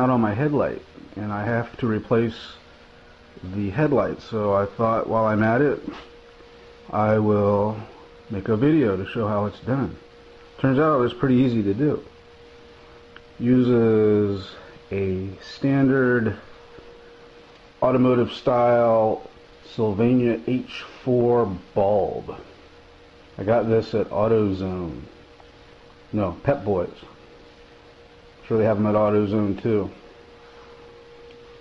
out on my headlight, and I have to replace the headlight. So I thought while I'm at it, I will make a video to show how it's done. Turns out it's pretty easy to do. Uses a standard automotive style Sylvania H4 bulb. I got this at AutoZone. No, Pep Boys. I'm sure they have them at AutoZone too.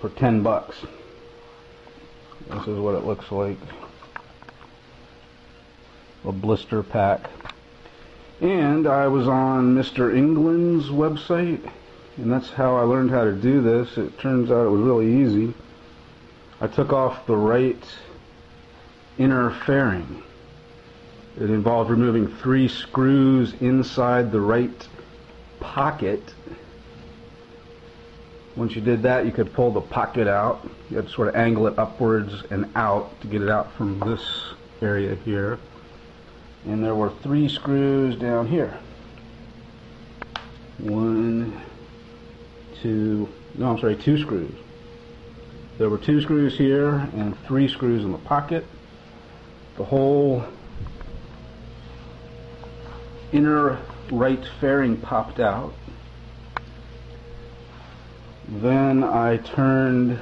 For 10 bucks. This is what it looks like. A blister pack. And I was on Mr. England's website, and that's how I learned how to do this. It turns out it was really easy. I took off the right inner fairing. It involved removing 3 screws inside the right pocket. Once you did that, you could pull the pocket out. You had to sort of angle it upwards and out to get it out from this area here. And there were 3 screws down here. 2 screws. There were 2 screws here and 3 screws in the pocket. The whole inner right fairing popped out. Then I turned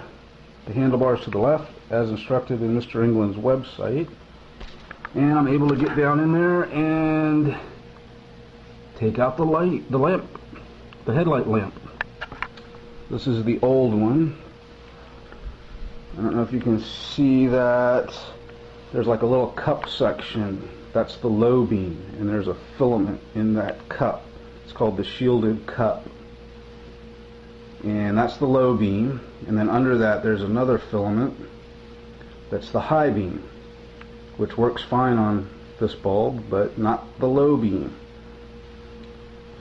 the handlebars to the left as instructed in Mr. England's website, and I'm able to get down in there and take out the headlight lamp. This is the old one. I don't know if you can see that. There's like a little cup section. That's the low beam, and there's a filament in that cup. It's called the shielded cup. And that's the low beam, and then under that there's another filament. That's the high beam, which works fine on this bulb, but not the low beam.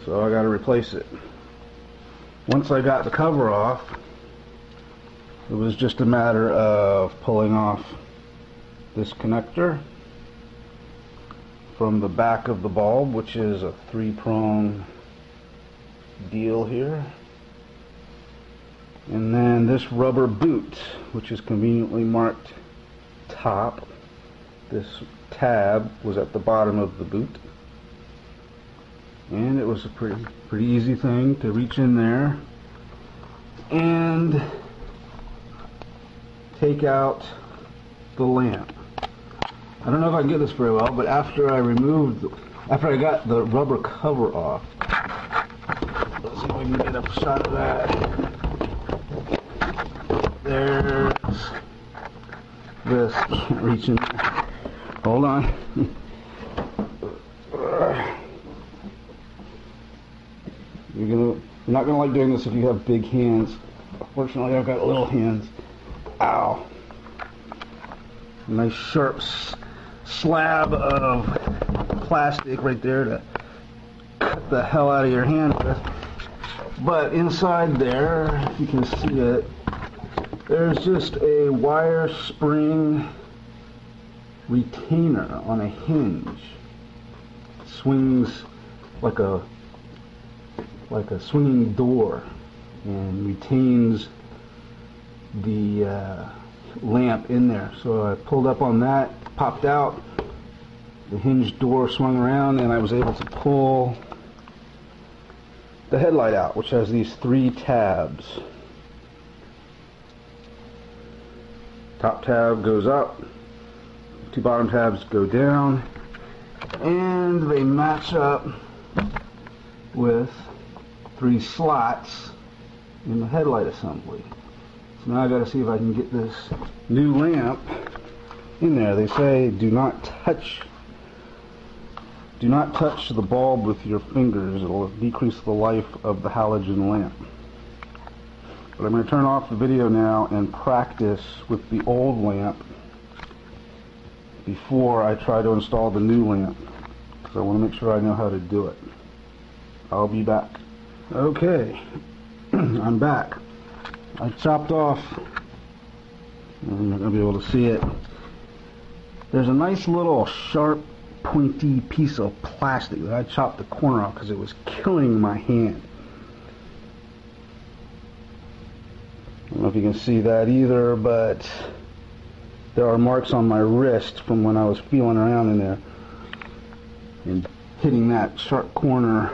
So I got to replace it. Once I got the cover off, it was just a matter of pulling off this connector from the back of the bulb, which is a 3-prong deal here. And then this rubber boot, which is conveniently marked top. This tab was at the bottom of the boot. And it was a pretty easy thing to reach in there and take out the lamp. I don't know if I can get this very well, but after I got the rubber cover off, let's see if we can get a shot of that. There's this. Can't reach in there. Hold on. You're not gonna like doing this if you have big hands. Fortunately, I've got little hands. Ow. Nice sharp slab of plastic right there to cut the hell out of your hand with. But inside there, if you can see it, there's just a wire spring retainer on a hinge. It swings like a swinging door and retains the lamp in there. So I pulled up on that, popped out, the hinge door swung around, and I was able to pull the headlight out, which has these 3 tabs. Top tab goes up, 2 bottom tabs go down, and they match up with 3 slots in the headlight assembly. So now I got to see if I can get this new lamp in there. They say do not touch the bulb with your fingers. It'll decrease the life of the halogen lamp. But I'm going to turn off the video now and practice with the old lamp before I try to install the new lamp, because I want to make sure I know how to do it. I'll be back. Okay, I'm back. I chopped off, you're not going to be able to see it, there's a nice little sharp pointy piece of plastic that I chopped the corner off because it was killing my hand. know if you can see that either, but there are marks on my wrist from when I was feeling around in there and hitting that sharp corner,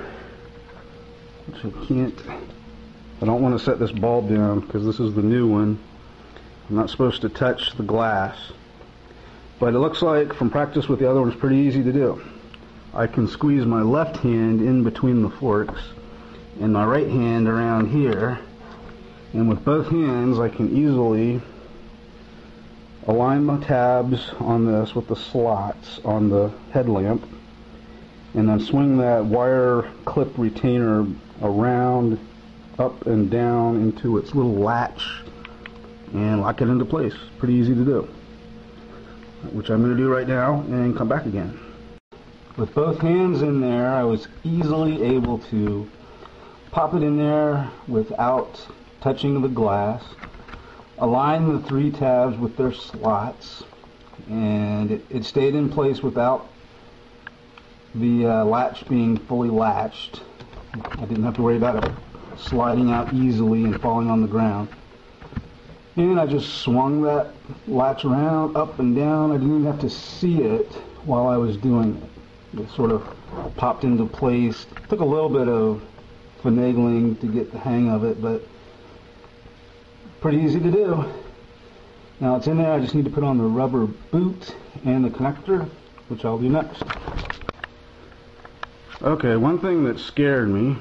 which I don't want to set this bulb down because this is the new one. I'm not supposed to touch the glass, but it looks like from practice with the other one it's pretty easy to do. I can squeeze my left hand in between the forks and my right hand around here, and with both hands I can easily align my tabs on this with the slots on the headlamp, and then swing that wire clip retainer around, up and down into its little latch and lock it into place. Pretty easy to do, which I'm going to do right now and come back again. With both hands in there, I was easily able to pop it in there without touching the glass, align the 3 tabs with their slots, and it stayed in place without the latch being fully latched. I didn't have to worry about it sliding out easily and falling on the ground. And I just swung that latch around, up and down. I didn't even have to see it while I was doing it. It sort of popped into place. It took a little bit of finagling to get the hang of it, but pretty easy to do. Now it's in there. I just need to put on the rubber boot and the connector, which I'll do next. Okay, one thing that scared me,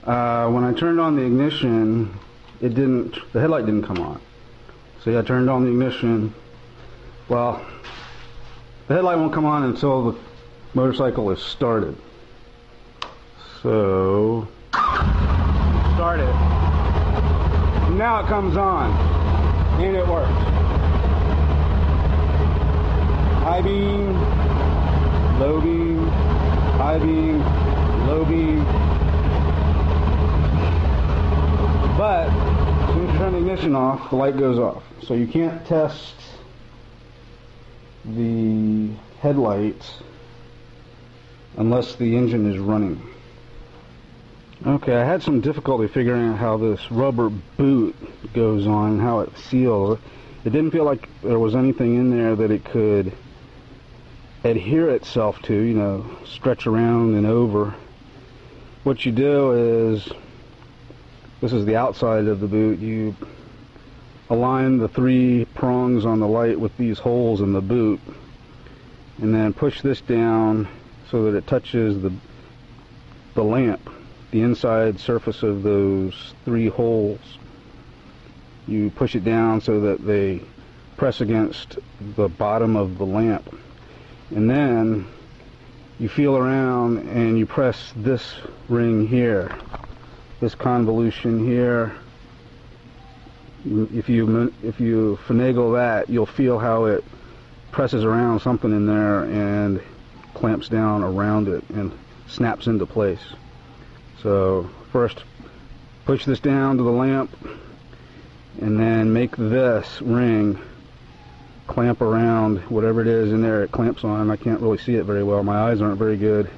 when I turned on the ignition, the headlight didn't come on. See, I turned on the ignition. Well, the headlight won't come on until the motorcycle is started. So, start it. Now it comes on, and it works. High beam, low beam, high beam, low beam. But as soon as you turn the ignition off, the light goes off. So you can't test the headlights unless the engine is running. Okay, I had some difficulty figuring out how this rubber boot goes on and how it seals. It didn't feel like there was anything in there that it could adhere itself to, you know, stretch around and over. What you do is, this is the outside of the boot, you align the 3 prongs on the light with these holes in the boot, and then push this down so that it touches the lamp, the inside surface of those 3 holes. You push it down so that they press against the bottom of the lamp, and then you feel around and you press this ring here, this convolution here. If you finagle that, you'll feel how it presses around something in there and clamps down around it and snaps into place. So first push this down to the lamp, and then make this ring clamp around whatever it is in there it clamps on. I can't really see it very well. My eyes aren't very good,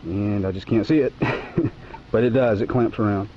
and I just can't see it. But it does, it clamps around.